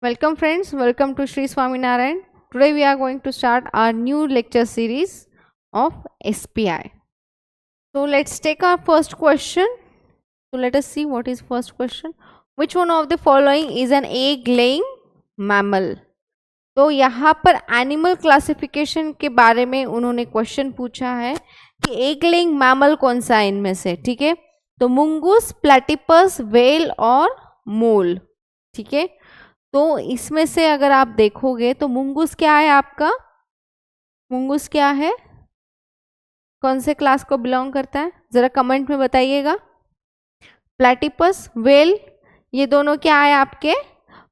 Welcome friends, welcome to Sri Swaminarayan. Today we are going to start our new lecture series of SPI. So let's take our first question. So let us see what is first question. Which one of the following is an egg laying mammal? तो यहाँ पर animal classification के बारे में उन्होंने question पूछा है कि एग लेइंग मैमल कौन सा है इनमें से, ठीक है। तो मुंगूस, प्लेटिपस, व्हेल और मोल, ठीक है। तो इसमें से अगर आप देखोगे तो मुंगूस क्या है आपका, मुंगूस क्या है, कौन से क्लास को बिलोंग करता है, जरा कमेंट में बताइएगा। प्लेटिपस, व्हेल, ये दोनों क्या है आपके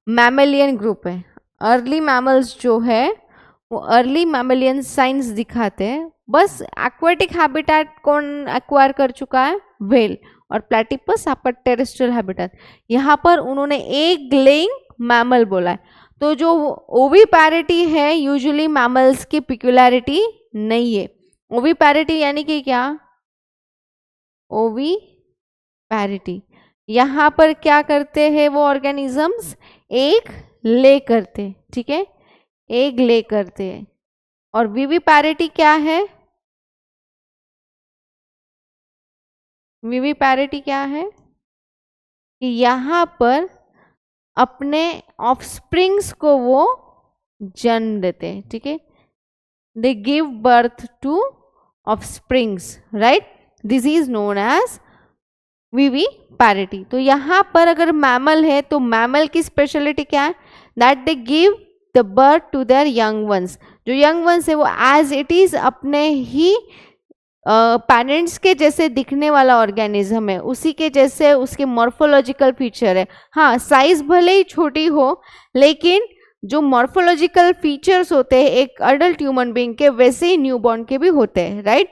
मैमलियन ग्रुप है। अर्ली मैमल्स जो है वो अर्ली मैमलियन साइंस दिखाते हैं। बस एक्वेटिक हैबिटेट कौन एक्वायर कर चुका है, व्हेल, और प्लेटिपस आपका टेरेस्ट्रियल हैबिटेट। यहाँ पर उन्होंने एग लेइंग मैमल बोला है। तो जो ओविपैरिटी है यूजुअली मैमल्स की पिक्युलैरिटी नहीं है। ओविपैरिटी यानी कि क्या, ओविपैरिटी, यहाँ पर क्या करते हैं वो ऑर्गेनिजम्स, एग ले करते, ठीक है, एग ले करते हैं। और विविपैरिटी क्या है, विविपैरिटी क्या है कि यहाँ पर अपने ऑफस्प्रिंग्स को वो जन्म देते हैं, ठीक है, they give birth to offsprings, right, this is known as viviparity. तो यहाँ पर अगर मैमल है तो मैमल की स्पेशलिटी क्या है, that they give the birth to their young ones. जो यंग वंस है वो एज इट इज अपने ही पेरेंट्स के जैसे दिखने वाला ऑर्गेनिज्म है, उसी के जैसे उसके मॉर्फोलॉजिकल फीचर है। हाँ, साइज भले ही छोटी हो लेकिन जो मॉर्फोलॉजिकल फीचर्स होते हैं एक अडल्ट ह्यूमन बीइंग के, वैसे ही न्यूबॉर्न के भी होते हैं, राइट।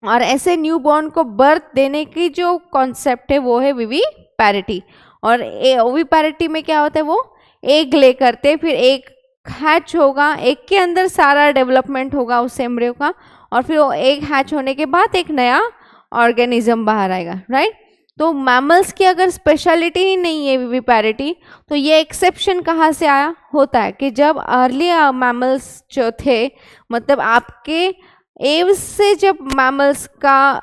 और ऐसे न्यूबॉर्न को बर्थ देने की जो कॉन्सेप्ट है वो है विविपैरिटी। और ओविपैरिटी में क्या होता है, वो एग ले करते, फिर एक हैच होगा, एग के अंदर सारा डेवलपमेंट होगा उस एम्ब्रियो का, और फिर वो एग हैच होने के बाद एक नया ऑर्गेनिज्म बाहर आएगा, राइट। तो मैमल्स की अगर स्पेशलिटी ही नहीं है विविपैरिटी, तो ये एक्सेप्शन कहाँ से आया होता है कि जब अर्ली मैमल्स जो थे, मतलब आपके एव्स से जब मैमल्स का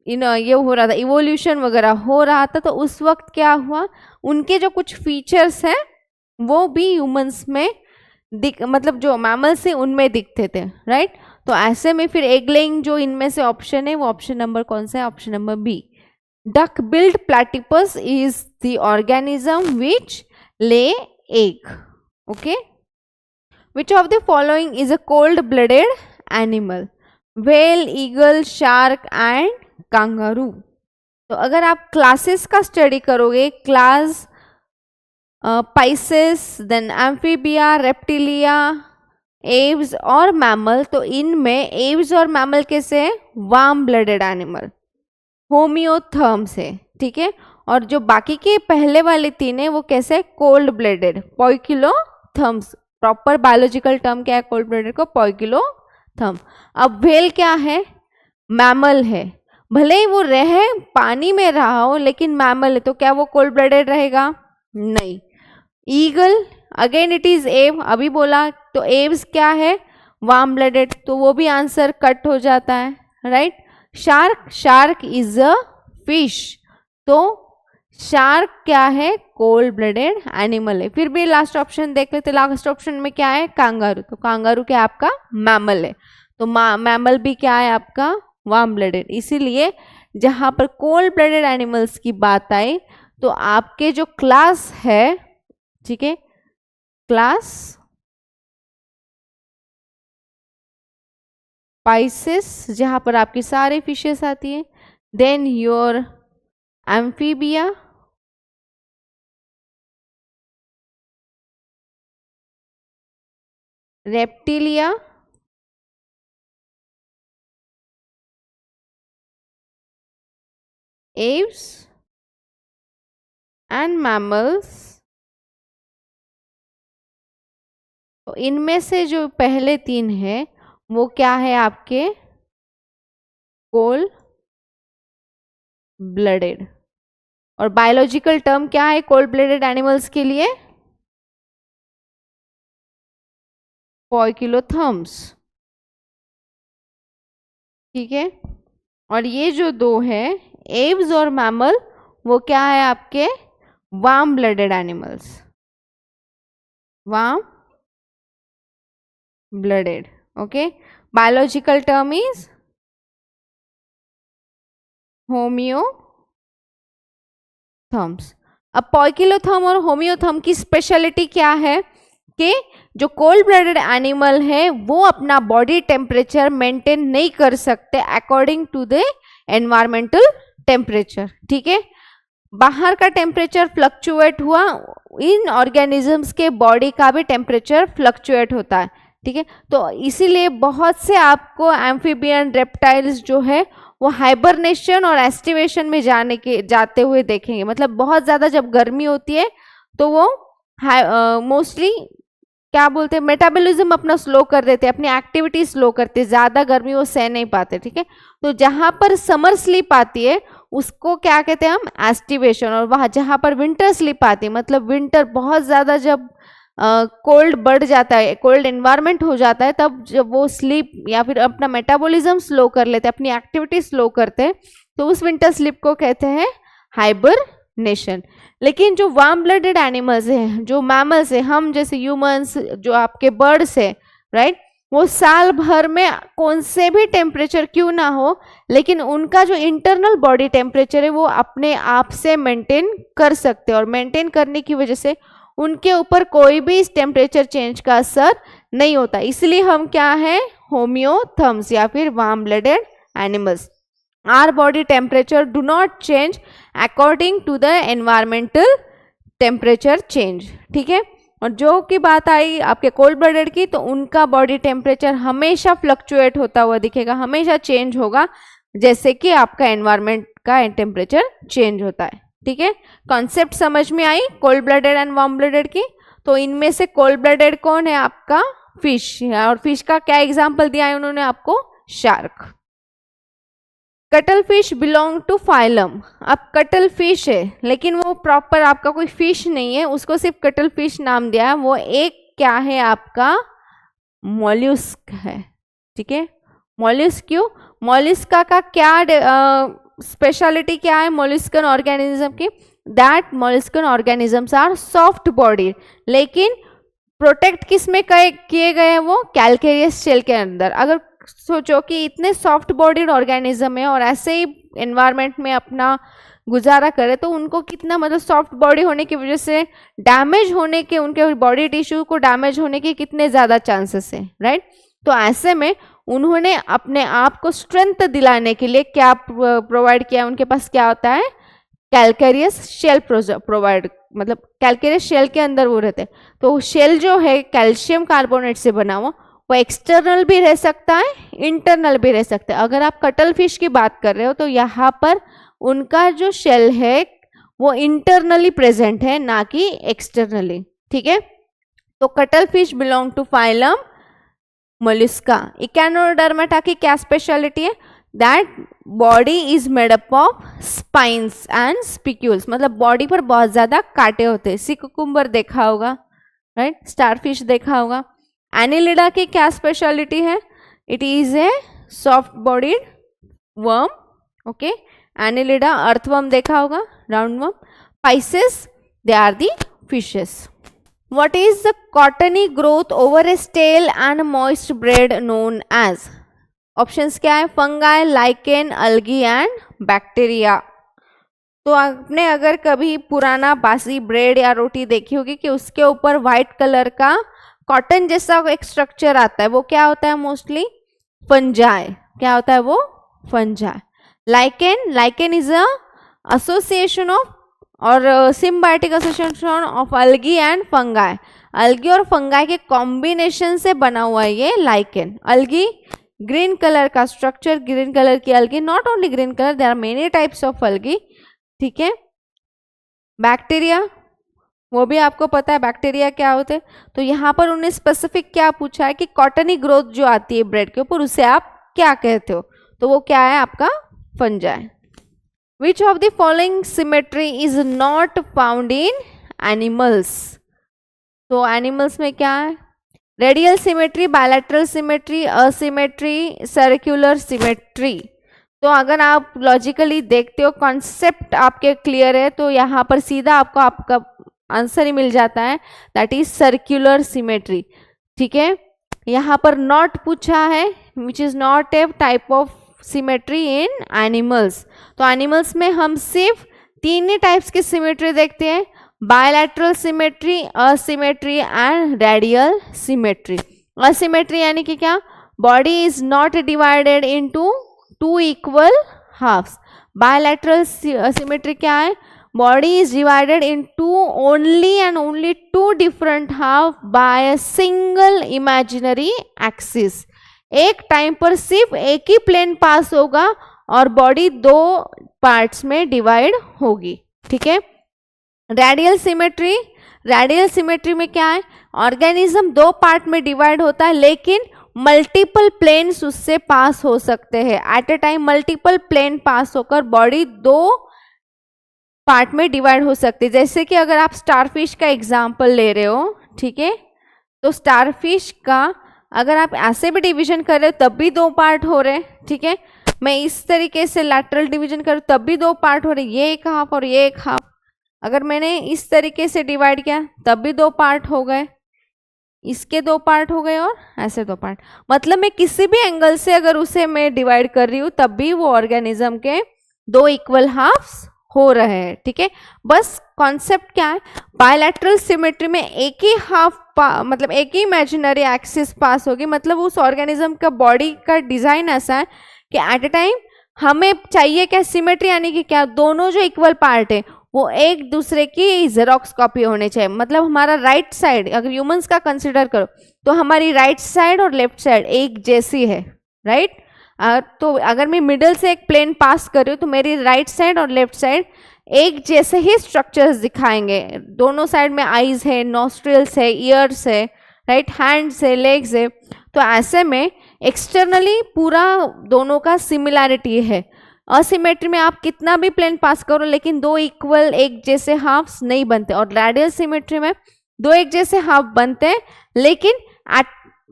ये हो रहा था, इवोल्यूशन वगैरह हो रहा था, तो उस वक्त क्या हुआ, उनके जो कुछ फीचर्स हैं वो भी ह्यूमंस में मतलब जो मैमल्स हैं उनमें दिखते थे, राइट। तो ऐसे में फिर एग लेइंग जो इनमें से ऑप्शन है वो ऑप्शन नंबर कौन सा है, option number B, duck billed platypus is the organism which lay egg. Okay, which of the following is a cold blooded animal, whale, eagle, shark and kangaroo. तो अगर आप क्लासेस का study करोगे, class Pisces, then Amphibia, Reptilia, Aves और mammal, तो इनमें Aves और mammal कैसे है, वार्म ब्लडेड एनिमल, होमियोथर्म्स है, ठीक है। और जो बाकी के पहले वाले तीन है वो कैसे, cold blooded, पॉइकिलोथर्म्स। Proper biological term क्या है कोल्ड ब्लडेड को, पॉइकिलोथर्म। अब व्हेल क्या है, मैमल है, भले ही वो रहे पानी में रहा हो लेकिन मैमल है, तो क्या वो कोल्ड ब्लडेड रहेगा, नहीं। ईगल अगेन इट इज एव, अभी बोला, तो एव्स क्या है, वार्म ब्लडेड, तो वो भी आंसर कट हो जाता है, right. Shark, shark is a fish, तो शार्क क्या है, कोल्ड ब्लडेड एनिमल है। फिर भी लास्ट ऑप्शन देख लेते, लास्ट ऑप्शन में क्या है, कांगारू, तो कांगारू क्या आपका मैमल है, तो मैमल भी क्या है आपका वार्म ब्लडेड। इसीलिए जहां पर कोल्ड ब्लडेड एनिमल्स की बात आई तो आपके जो क्लास है, ठीक है, क्लास पाइसेस जहां पर आपकी सारी फिशेस आती है, then your Amphibia, Reptilia, Aves and mammals. तो इनमें से जो पहले तीन है वो क्या है आपके कोल्ड ब्लडेड। और बायोलॉजिकल टर्म क्या है कोल्ड ब्लडेड एनिमल्स के लिए, पोइकिलोथर्म्स, ठीक है। और ये जो दो है एव्स और मैमल, वो क्या है आपके warm blooded animals, warm blooded, okay. Biological term is homeotherms. अब पोइकिलोथर्म और होमियोथर्म की स्पेशलिटी क्या है कि जो कोल्ड ब्लडेड एनिमल है वो अपना बॉडी टेम्परेचर मेंटेन नहीं कर सकते according to the environmental temperature, ठीक है। बाहर का टेम्परेचर फ्लक्चुएट हुआ, इन ऑर्गेनिजम्स के बॉडी का भी टेम्परेचर फ्लक्चुएट होता है, ठीक है। तो इसीलिए बहुत से आपको एम्फीबियन रेप्टाइल्स जो है वो हाइबरनेशन और एस्टिवेशन में जाते हुए देखेंगे। मतलब बहुत ज़्यादा जब गर्मी होती है तो वो मोस्टली क्या बोलते हैं, मेटाबॉलिज्म अपना स्लो कर देते हैं, अपनी एक्टिविटी स्लो करते हैं, ज़्यादा गर्मी वो सह नहीं पाते, ठीक है। तो जहाँ पर समर स्लीप आती है उसको क्या कहते हैं हम, एस्टिवेशन। और वहाँ जहाँ पर विंटर स्लीप आती है, मतलब विंटर बहुत ज़्यादा जब कोल्ड बढ़ जाता है, कोल्ड एनवायरनमेंट हो जाता है, तब जब वो स्लीप या फिर अपना मेटाबॉलिज्म स्लो कर लेते हैं, अपनी एक्टिविटी स्लो करते हैं, तो उस विंटर स्लीप को कहते हैं हाइबरनेशन। लेकिन जो वार्म ब्लडेड एनिमल्स हैं, जो मैमल्स हैं, हम जैसे ह्यूमंस, जो आपके बर्ड्स है, राइट, वो साल भर में कौन से भी टेम्परेचर क्यों ना हो, लेकिन उनका जो इंटरनल बॉडी टेम्परेचर है वो अपने आप से मेंटेन कर सकते हैं। और मेंटेन करने की वजह से उनके ऊपर कोई भी इस टेम्परेचर चेंज का असर नहीं होता। इसलिए हम क्या है, होमियोथर्म्स या फिर warm blooded animals. Our body temperature do not change according to the environmental temperature change, ठीक है। और जो की बात आई आपके कोल्ड ब्लडेड की, तो उनका बॉडी टेम्परेचर हमेशा फ्लक्चुएट होता हुआ दिखेगा, हमेशा चेंज होगा, जैसे कि आपका एनवायरमेंट का टेम्परेचर चेंज होता है, ठीक है। कॉन्सेप्ट समझ में आई cold blooded and warm blooded की। तो इनमें से कोल्ड ब्लडेड कौन है आपका, फिश। और फिश का क्या एग्जाम्पल दिया है उन्होंने आपको, शार्क। कटल फिश बिलोंग टू फाइलम। अब कटल फिश है लेकिन वो प्रॉपर आपका कोई फिश नहीं है, उसको सिर्फ कटल फिश नाम दिया है। वो एक क्या है आपका, मॉल्यूस्क है, ठीक है। मॉल्यूस्क क्यों, मॉल्यूस्का का क्या स्पेशलिटी क्या है मॉल्यूस्कन ऑर्गेनिज्म की, that molluscan organisms are soft body, लेकिन प्रोटेक्ट किस में किए गए हैं, वो कैल्केरियस शेल के अंदर। अगर सोचो कि इतने सॉफ्ट बॉडीड ऑर्गेनिज्म है और ऐसे ही एनवायरनमेंट में अपना गुजारा करे, तो उनको कितना, मतलब सॉफ्ट बॉडी होने की वजह से डैमेज होने के, उनके बॉडी टिश्यू को डैमेज होने के कितने ज़्यादा चांसेस है, राइट। तो ऐसे में उन्होंने अपने आप को स्ट्रेंथ दिलाने के लिए क्या प्रोवाइड किया, उनके पास क्या होता है, कैल्केरियस शेल प्रोवाइड, मतलब कैल्केरियस शेल के अंदर वो रहते हैं। तो शेल जो है कैल्शियम कार्बोनेट से बना हुआ, वो एक्सटर्नल भी रह सकता है, इंटरनल भी रह सकता है। अगर आप कटल फिश की बात कर रहे हो तो यहाँ पर उनका जो शेल है वो इंटरनली प्रेजेंट है, ना कि एक्सटर्नली, ठीक है। तो cuttle fish belong to phylum Mollusca. Echinodermata की क्या स्पेशलिटी है, that body is made up of spines and spicules, मतलब बॉडी पर बहुत ज़्यादा कांटे होते हैं। सी कुकुम्बर देखा होगा, राइट, स्टारफिश देखा होगा। एनिलिडा की क्या स्पेशलिटी है, it is a soft bodied worm, okay. Annelida earthworm देखा होगा, round worm. Pisces, they are the fishes. What is the cottony growth over a stale and moist bread known as? Options क्या है, fungi, lichen, algae and bacteria. तो आपने अगर कभी पुराना बासी ब्रेड या रोटी देखी होगी कि उसके ऊपर व्हाइट कलर का कॉटन जैसा एक स्ट्रक्चर आता है, वो क्या होता है, मोस्टली फंजाई। क्या होता है वो, fungi. Lichen, lichen is a association of और symbiotic association of algae and fungi. Algae और फंगाई के कॉम्बिनेशन से बना हुआ है ये लाइकेन। अल्गी ग्रीन कलर का स्ट्रक्चर, ग्रीन कलर की algae, not only green colour, there are many types of algae, ठीक है। बैक्टीरिया, वो भी आपको पता है बैक्टीरिया क्या होते हैं। तो यहाँ पर उन्हें स्पेसिफिक क्या पूछा है कि कॉटनी ग्रोथ जो आती है ब्रेड के ऊपर, उसे आप क्या कहते हो, तो वो क्या है आपका fungi. Which of the following symmetry is not found in animals? तो animals में क्या है, radial symmetry, bilateral symmetry, asymmetry, circular symmetry. तो अगर आप लॉजिकली देखते हो, कॉन्सेप्ट आपके क्लियर है, तो यहाँ पर सीधा आपको आपका आंसर ही मिल जाता है, दैट इज सर्कुलर सिमेट्री। ठीक है, यहाँ पर नॉट पूछा है, which is not a type of symmetry in animals. तो एनिमल्स में हम सिर्फ 3 ही टाइप्स की सिमेट्री देखते हैं, bilateral symmetry, asymmetry and radial symmetry. Asymmetry यानी कि क्या, body is not divided into 2 equal halves. Bilateral symmetry क्या है, body is divided into only and only 2 different half by a single imaginary axis। एक time पर सिर्फ एक ही plane पास होगा और बॉडी 2 पार्ट्स में डिवाइड होगी। ठीक है, रेडियल सिमेट्री, रेडियल सिमेट्री में क्या है, ऑर्गेनिज्म 2 पार्ट में डिवाइड होता है, लेकिन मल्टीपल प्लेन्स उससे पास हो सकते हैं। At a time multiple plane pass होकर बॉडी 2 पार्ट में डिवाइड हो सकती है। जैसे कि अगर आप स्टारफिश का एग्जाम्पल ले रहे हो, ठीक है, तो स्टारफिश का अगर आप ऐसे भी डिवीजन कर रहे हो तब भी 2 पार्ट हो रहे हैं। ठीक है, मैं इस तरीके से लैटरल डिवीजन करूँ तब भी 2 पार्ट हो रहे, ये एक हाफ और ये एक हाफ। अगर मैंने इस तरीके से डिवाइड किया तब भी 2 पार्ट हो गए, इसके 2 पार्ट हो गए और ऐसे 2 पार्ट। मतलब मैं किसी भी एंगल से अगर उसे मैं डिवाइड कर रही हूँ तब भी वो ऑर्गेनिज्म के 2 इक्वल हाफ्स हो रहे हैं। ठीक है, बस कॉन्सेप्ट क्या है, बायलैटरल सिमेट्री में एक ही हाफ मतलब एक ही इमेजिनरी एक्सिस पास होगी। मतलब उस ऑर्गेनिज्म का बॉडी का डिजाइन ऐसा है कि एट ए टाइम हमें चाहिए क्या, सिमेट्री यानी कि क्या, दोनों जो इक्वल पार्ट है वो एक दूसरे की जेरोक्स कॉपी होने चाहिए। मतलब हमारा राइट साइड, अगर ह्यूमंस का कंसिडर करो तो हमारी राइट साइड और लेफ्ट साइड एक जैसी है, राइट। तो अगर मैं मिडल से एक प्लेन पास कर रही हूँ तो मेरी राइट साइड और लेफ्ट साइड एक जैसे ही स्ट्रक्चर्स दिखाएंगे। दोनों साइड में आईज है, नॉस्ट्रिल्स है, ईयर्स है, राइट, हैंड्स है, लेग्स है। तो ऐसे में एक्सटर्नली पूरा दोनों का सिमिलैरिटी है। असिमेट्री में आप कितना भी प्लेन पास करो लेकिन 2 इक्वल एक जैसे हाफ्स नहीं बनते, और रेडियल सिमेट्री में 2 एक जैसे हाफ बनते हैं, लेकिन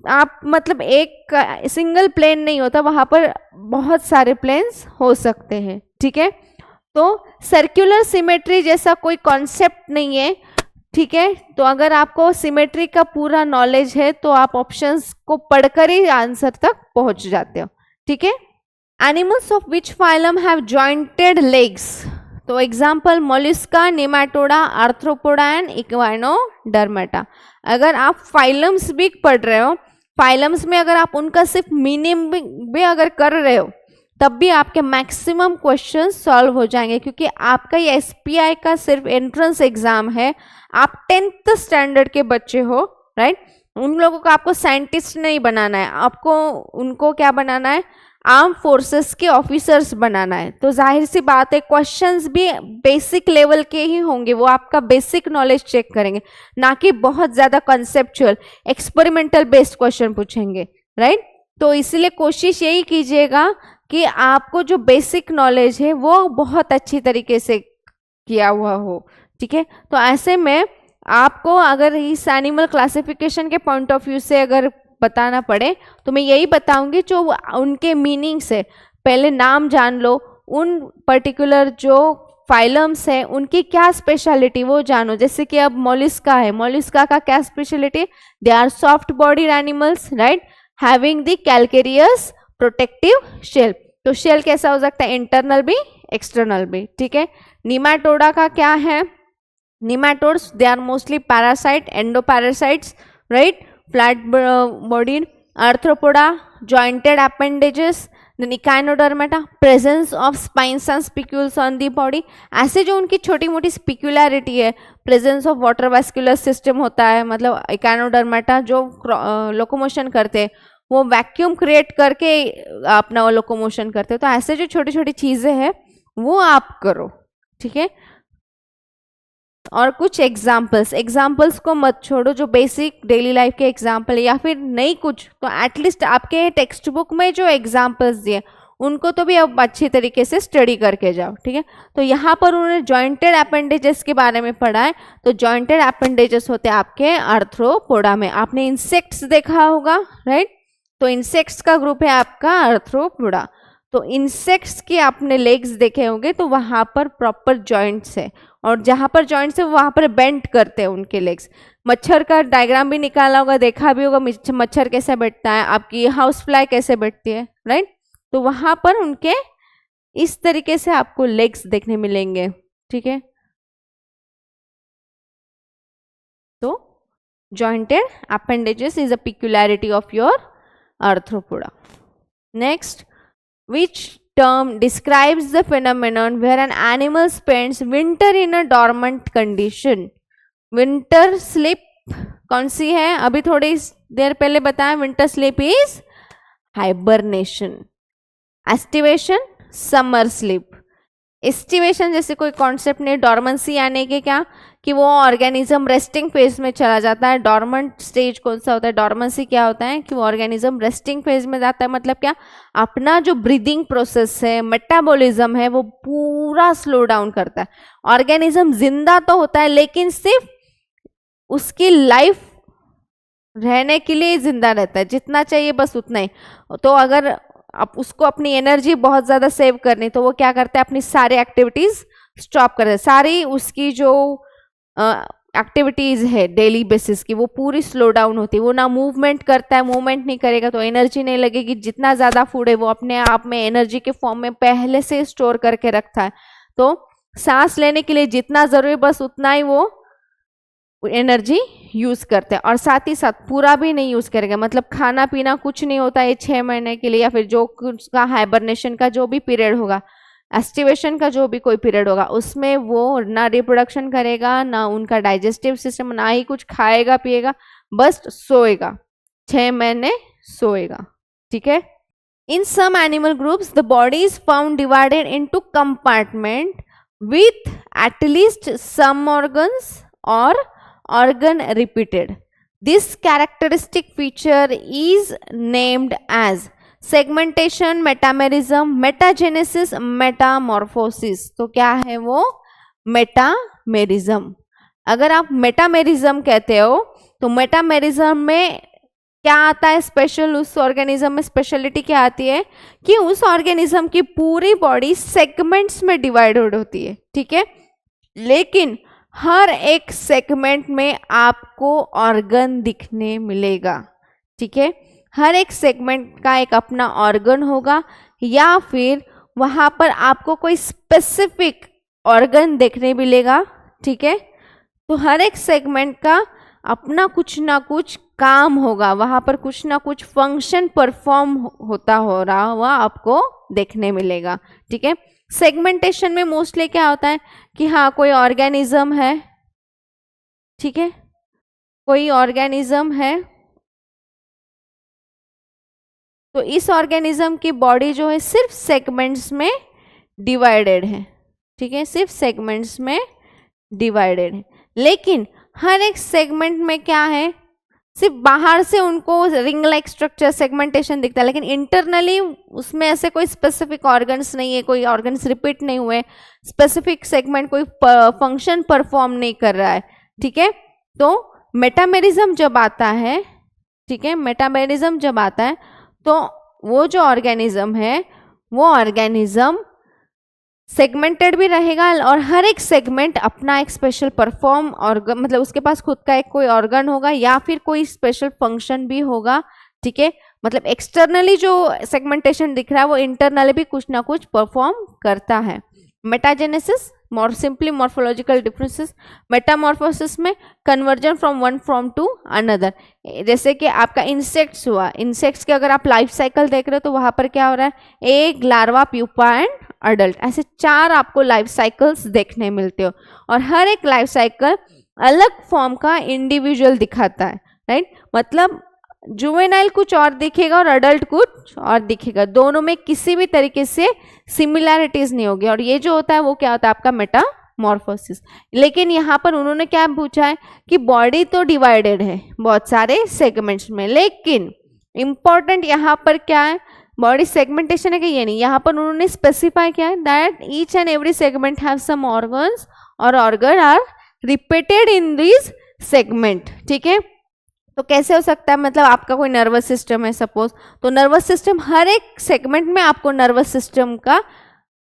आप मतलब एक सिंगल प्लेन नहीं होता, वहां पर बहुत सारे प्लेन्स हो सकते हैं। ठीक है, तो सर्कुलर सिमेट्री जैसा कोई कॉन्सेप्ट नहीं है। ठीक है, तो अगर आपको सिमेट्री का पूरा नॉलेज है तो आप ऑप्शंस को पढ़कर ही आंसर तक पहुंच जाते हो। ठीक है, animals of which phylum have jointed legs. तो example Mollusca, Nematoda, Arthropoda and Echinodermata. अगर आप फाइलम्स भी पढ़ रहे हो, फाइलम्स में अगर आप उनका सिर्फ मीनिंग भी अगर कर रहे हो तब भी आपके मैक्सिमम क्वेश्चन सॉल्व हो जाएंगे, क्योंकि आपका ये एसपीआई का सिर्फ एंट्रेंस एग्जाम है। आप 10th स्टैंडर्ड के बच्चे हो, राइट। उन लोगों को आपको साइंटिस्ट नहीं बनाना है, आपको उनको क्या बनाना है, आर्म फोर्सेस के ऑफिसर्स बनाना है। तो जाहिर सी बात है क्वेश्चंस भी बेसिक लेवल के ही होंगे, वो आपका बेसिक नॉलेज चेक करेंगे, ना कि बहुत ज़्यादा कंसेप्चुअल एक्सपेरिमेंटल बेस्ड क्वेश्चन पूछेंगे, राइट। तो इसलिए कोशिश यही कीजिएगा कि आपको जो बेसिक नॉलेज है वो बहुत अच्छी तरीके से किया हुआ हो। ठीक है, तो ऐसे में आपको अगर इस एनिमल क्लासिफिकेशन के पॉइंट ऑफ व्यू से अगर बताना पड़े तो मैं यही बताऊंगी, जो उनके मीनिंग से पहले नाम जान लो, उन पर्टिकुलर जो फाइलम्स है उनकी क्या स्पेशलिटी वो जानो। जैसे कि अब मोलस्का है, मोलस्का का क्या speciality, they are soft bodied animals, right, having the calcareous protective shell. तो शेल कैसा हो सकता है, इंटरनल भी एक्सटर्नल भी। ठीक है, निमाटोडा का क्या है, nematodes they are mostly parasite, endoparasites, right, flat bodied. Arthropoda jointed appendages. Echinodermata presence of spines and spicules on the body. ऐसे जो उनकी छोटी मोटी स्पिक्युलैरिटी है, presence of water vascular system होता है, मतलब इक्वाइनोडर्मेटा जो लोकोमोशन करते हैं वो वैक्यूम क्रिएट करके अपना लोकोमोशन करते हैं। तो ऐसे जो छोटी छोटी चीज़ें हैं वो आप करो। ठीक है, और कुछ एग्जाम्पल्स को मत छोड़ो, जो बेसिक डेली लाइफ के एग्जाम्पल या फिर नहीं कुछ तो एटलीस्ट आपके टेक्स्ट बुक में जो एग्जाम्पल्स दिए उनको तो भी अब अच्छी तरीके से स्टडी करके जाओ, ठीक है। तो यहाँ पर उन्होंने जॉइंटेड अपेंडेजेस के बारे में पढ़ा है। तो जॉइंटेड अपेंडेजेस होते हैं आपके आर्थ्रोपोडा में। आपने इंसेक्ट्स देखा होगा, राइट। तो इंसेक्ट्स का ग्रुप है आपका आर्थ्रोपोडा। तो इंसेक्ट्स के आपने लेग्स देखे होंगे, तो वहाँ पर प्रॉपर जॉइंट्स है, और जहाँ पर जॉइंट्स है वहाँ पर बेंड करते हैं उनके लेग्स। मच्छर का डायग्राम भी निकाला होगा, देखा भी होगा मच्छर कैसे बैठता है, आपकी हाउस फ्लाई कैसे बैठती है, राइट। तो वहाँ पर उनके इस तरीके से आपको लेग्स देखने मिलेंगे, ठीक है। तो jointed appendages is a peculiarity of your arthropoda. Next, which term describes the phenomenon where an animal spends winter in a dormant condition? Winter sleep कौन सी है? अभी थोड़ी देर पहले बताया, winter sleep is hibernation. Estivation, summer sleep. Aestivation जैसे कोई concept नहीं, dormancy आने के क्या कि वो ऑर्गेनिज्म रेस्टिंग फेज में चला जाता है। डॉर्मेंट स्टेज कौन सा होता है, डॉर्मेंसी क्या होता है कि वो ऑर्गेनिज्म रेस्टिंग फेज में जाता है। मतलब क्या, अपना जो ब्रीदिंग प्रोसेस है, मेटाबॉलिज्म है, वो पूरा स्लो डाउन करता है। ऑर्गेनिज्म जिंदा तो होता है, लेकिन सिर्फ उसकी लाइफ रहने के लिए जिंदा रहता है, जितना चाहिए बस उतना ही। तो अगर आप उसको अपनी एनर्जी बहुत ज़्यादा सेव करनी, तो वो क्या करता है, अपनी सारी एक्टिविटीज़ स्टॉप कर देता है। सारी उसकी जो एक्टिविटीज़ है डेली बेसिस की, वो पूरी स्लो डाउन होती है। वो ना मूवमेंट करता है, मूवमेंट नहीं करेगा तो एनर्जी नहीं लगेगी। जितना ज़्यादा फूड है वो अपने आप में एनर्जी के फॉर्म में पहले से स्टोर करके रखता है। तो सांस लेने के लिए जितना ज़रूरी बस उतना ही वो एनर्जी यूज करते हैं, और साथ ही साथ पूरा भी नहीं यूज करेगा। मतलब खाना पीना कुछ नहीं होता है 6 महीने के लिए, या फिर जो उसका हाइबरनेशन का जो भी पीरियड होगा, एस्टिवेशन का जो भी कोई पीरियड होगा, उसमें वो ना रिप्रोडक्शन करेगा, ना उनका डाइजेस्टिव सिस्टम, ना ही कुछ खाएगा पिएगा, बस सोएगा, 6 महीने सोएगा, ठीक है। In some animal groups the body is found divided into compartment with at least some organs और organ repeated. This characteristic feature is named as segmentation, metamerism, metagenesis, metamorphosis. तो क्या है वो? मेटामेरिज्म। अगर आप मेटामेरिज्म कहते हो तो मेटामेरिज्म में क्या आता है स्पेशल, उस ऑर्गेनिज्म में स्पेशलिटी क्या आती है कि उस ऑर्गेनिज्म की पूरी बॉडी सेगमेंट्स में डिवाइडेड होती है, ठीक है। लेकिन हर एक सेगमेंट में आपको ऑर्गन दिखने मिलेगा, ठीक है। हर एक सेगमेंट का एक अपना ऑर्गन होगा, या फिर वहाँ पर आपको कोई स्पेसिफिक ऑर्गन देखने मिलेगा, ठीक है। तो हर एक सेगमेंट का अपना कुछ ना कुछ काम होगा, वहाँ पर कुछ ना कुछ फंक्शन परफॉर्म होता हो रहा हुआ आपको देखने मिलेगा, ठीक है। सेगमेंटेशन में मोस्टली क्या होता है कि हाँ कोई ऑर्गेनिज्म है, ठीक है, कोई ऑर्गेनिज्म है, तो इस ऑर्गेनिज्म की बॉडी जो है सिर्फ सेगमेंट्स में डिवाइडेड है, ठीक है, सिर्फ सेगमेंट्स में डिवाइडेड है। लेकिन हर एक सेगमेंट में क्या है, सिर्फ बाहर से उनको रिंग लाइक स्ट्रक्चर सेगमेंटेशन दिखता है, लेकिन इंटरनली उसमें ऐसे कोई स्पेसिफिक ऑर्गन्स नहीं है, कोई ऑर्गन्स रिपीट नहीं हुए, स्पेसिफिक सेगमेंट कोई फंक्शन परफॉर्म नहीं कर रहा है, ठीक है। तो मेटामेरिज्म जब आता है, ठीक है, मेटामेरिज्म जब आता है तो वो जो ऑर्गेनिज्म है वो ऑर्गेनिज्म सेगमेंटेड भी रहेगा, और हर एक सेगमेंट अपना एक स्पेशल परफॉर्म ऑर्गन, मतलब उसके पास खुद का एक कोई ऑर्गन होगा या फिर कोई स्पेशल फंक्शन भी होगा, ठीक है। मतलब एक्सटर्नली जो सेगमेंटेशन दिख रहा है वो इंटरनली भी कुछ ना कुछ परफॉर्म करता है। Metagenesis, more simply morphological differences. Metamorphosis में conversion from one form to another. जैसे कि आपका इंसेक्ट्स हुआ, इंसेक्ट्स के अगर आप लाइफ साइकिल देख रहे हो तो वहाँ पर क्या हो रहा है, एक लार्वा, प्यूपा एंड अडल्ट, ऐसे 4 आपको लाइफ साइकिल्स देखने मिलते हो, और हर एक लाइफ साइकिल अलग फॉर्म का इंडिविजुअल दिखाता है, राइट। मतलब जुवेनाइल कुछ और दिखेगा और अडल्ट कुछ और दिखेगा, दोनों में किसी भी तरीके से सिमिलैरिटीज नहीं होगी, और ये जो होता है वो क्या होता है आपका मेटामॉर्फोसिस। लेकिन यहाँ पर उन्होंने क्या पूछा है कि बॉडी तो डिवाइडेड है बहुत सारे सेगमेंट्स में, लेकिन इंपॉर्टेंट यहाँ पर क्या है, बॉडी सेगमेंटेशन है कि ये नहीं, यहाँ पर उन्होंने स्पेसिफाई किया है that each and every segment have some organs और organ are repeated in this segment, ठीक है। तो कैसे हो सकता है, मतलब आपका कोई नर्वस सिस्टम है सपोज, तो नर्वस सिस्टम हर एक सेगमेंट में आपको नर्वस सिस्टम का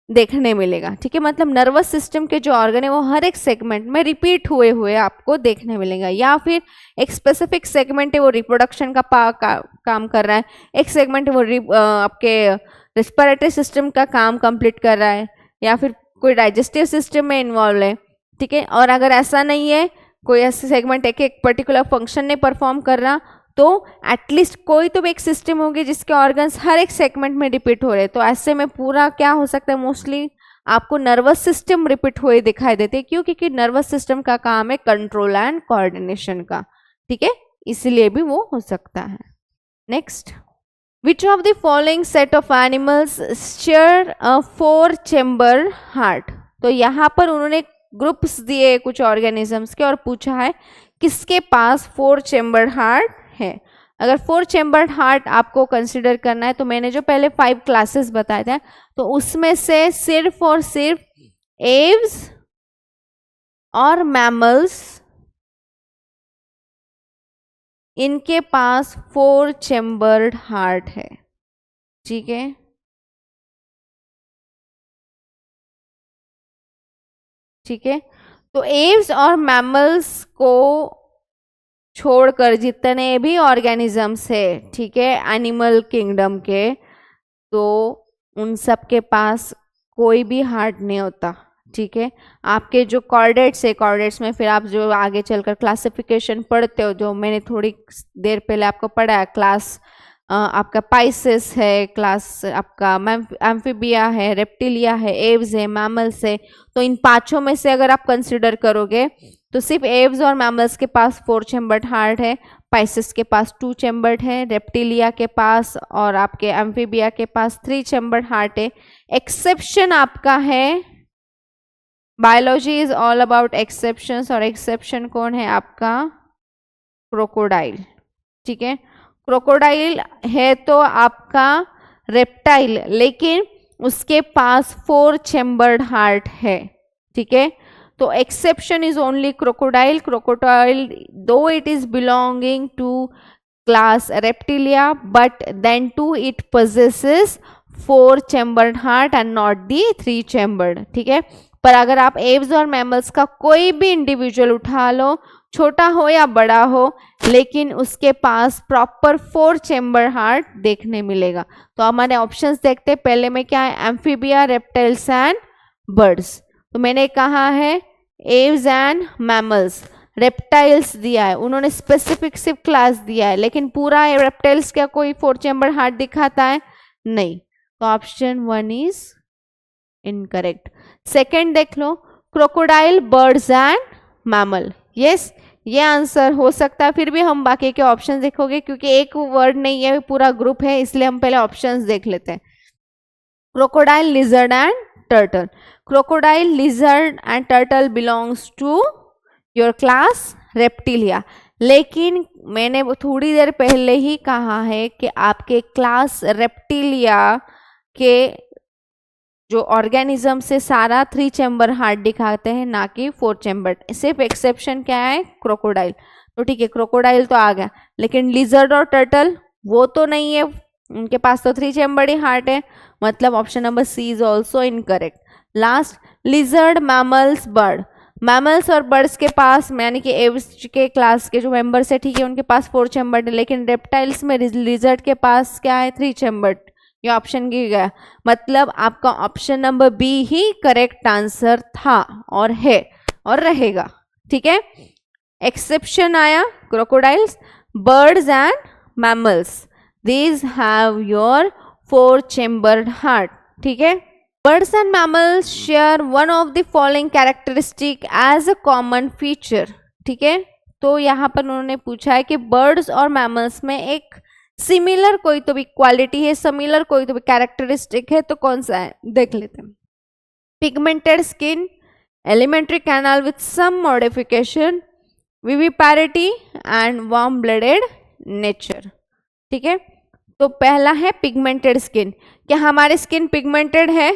देखने मिलेगा, ठीक है। मतलब नर्वस सिस्टम के जो ऑर्गन है वो हर एक सेगमेंट में रिपीट हुए हुए आपको देखने मिलेगा, या फिर एक स्पेसिफिक सेगमेंट है वो रिप्रोडक्शन का काम कर रहा है, एक सेगमेंट है वो आपके रेस्पिरेटरी सिस्टम का काम कंप्लीट कर रहा है, या फिर कोई डाइजेस्टिव सिस्टम में इन्वॉल्व है, ठीक है। और अगर ऐसा नहीं है, कोई ऐसे सेगमेंट एक पर्टिकुलर फंक्शन नहीं परफॉर्म कर रहा, तो एटलीस्ट कोई तो भी एक सिस्टम होगी जिसके ऑर्गन्स हर एक सेगमेंट में रिपीट हो रहे, तो ऐसे में पूरा क्या हो सकता है, मोस्टली आपको नर्वस सिस्टम रिपीट हुए दिखाई देते, क्यों, क्योंकि नर्वस सिस्टम का काम है कंट्रोल एंड कोऑर्डिनेशन का, ठीक है, इसलिए भी वो हो सकता है। Next, which of the following set of animals share a 4 chamber heart. तो यहाँ पर उन्होंने ग्रुप्स दिए कुछ ऑर्गेनिजम्स के और पूछा है किसके पास 4 चेम्बर हार्ट है। अगर 4 चेम्बर्ड हार्ट आपको कंसिडर करना है, तो मैंने जो पहले 5 क्लासेस बताए थे, तो उसमें से सिर्फ और सिर्फ एव्स और मैमल्स, इनके पास 4 चेम्बर्ड हार्ट है, ठीक है। ठीक है, तो एव्स और मैमल्स को छोड़कर जितने भी ऑर्गेनिजम्स है, ठीक है, एनिमल किंगडम के, तो उन सब के पास कोई भी हार्ट नहीं होता, ठीक है। आपके जो कॉर्डेट्स है, कॉर्डेट्स में फिर आप जो आगे चलकर क्लासिफिकेशन पढ़ते हो, जो मैंने थोड़ी देर पहले आपको पढ़ा है, क्लास आपका पाइसेस है, क्लास आपका एम्फीबिया है, रेप्टिलिया है, एव्स है, मैमल्स है, तो इन पांचों में से अगर आप कंसिडर करोगे तो सिर्फ एव्स और मैमल्स के पास 4 चेम्बर्ड हार्ट है, पाइसेस के पास 2 चेम्बर्ड है, रेप्टिलिया के पास और आपके एम्फीबिया के पास 3 चेम्बर्ड हार्ट है। एक्सेप्शन आपका है, biology is all about exceptions, और एक्सेप्शन कौन है आपका, क्रोकोडाइल, ठीक है। क्रोकोडाइल है तो आपका रेप्टाइल, लेकिन उसके पास 4 चेम्बर्ड हार्ट है, ठीक है। तो exception is only crocodile. Crocodile though it is belonging to class reptilia, but then too it possesses 4 chambered heart and not the 3 chambered, ठीक है। पर अगर आप एव्स और मैमल्स का कोई भी इंडिविजुअल उठा लो, छोटा हो या बड़ा हो, लेकिन उसके पास प्रॉपर 4 चेम्बर हार्ट देखने मिलेगा। तो हमारे ऑप्शंस देखते हैं, पहले में क्या है, एम्फीबिया, रेप्टाइल्स एंड बर्ड्स। तो मैंने कहा है एव्स एंड मैमल्स, रेप्टाइल्स दिया है, उन्होंने स्पेसिफिक सिर्फ क्लास दिया है, लेकिन पूरा रेप्टाइल्स क्या कोई 4 चेम्बर हार्ट दिखाता है, नहीं। तो ऑप्शन 1 इज इनकरेक्ट। सेकेंड देख लो, crocodile, birds and mammal, yes ये आंसर हो सकता है। फिर भी हम बाकी के ऑप्शन देखोगे, क्योंकि एक वर्ड नहीं है, पूरा ग्रुप है, इसलिए हम पहले ऑप्शंस देख लेते हैं। Crocodile, lizard and turtle. Crocodile, lizard and turtle belongs to your class Reptilia, लेकिन मैंने थोड़ी देर पहले ही कहा है कि आपके क्लास रेप्टिलिया के जो ऑर्गेनिज्म से सारा 3 चेम्बर हार्ट दिखाते हैं, ना कि 4 चेम्बर। सिर्फ एक्सेप्शन क्या है, क्रोकोडाइल। तो ठीक है, क्रोकोडाइल तो आ गया, लेकिन लिजर्ड और टर्टल वो तो नहीं है, उनके पास तो 3 चेम्बर ही हार्ट है, मतलब option number C is also incorrect. Last, lizard, mammals, bird. Mammals और बर्ड्स के पास, यानी कि एव्स के क्लास के जो मेंबर्स है, ठीक है, उनके पास 4 चेम्बर्ड है, लेकिन रेप्टाइल्स में लिजर्ड के पास क्या है, 3 चेम्बर्ड। ये ऑप्शन गिर गया, मतलब आपका ऑप्शन नंबर बी ही करेक्ट आंसर था और है और रहेगा, ठीक है। एक्सेप्शन आया crocodiles, birds and mammals, these have your 4 chambered heart, ठीक है। Birds and mammals share one of the following characteristic as a common feature, ठीक है। तो यहाँ पर उन्होंने पूछा है कि बर्ड्स और मैमल्स में एक सिमिलर कोई तो भी क्वालिटी है, सिमिलर कोई तो भी कैरेक्टरिस्टिक है, तो कौन सा है, देख लेते हैं। Pigmented skin, alimentary canal with some modification, viviparity and warm blooded nature, ठीक है। तो पहला है पिगमेंटेड स्किन। क्या हमारी स्किन पिगमेंटेड है?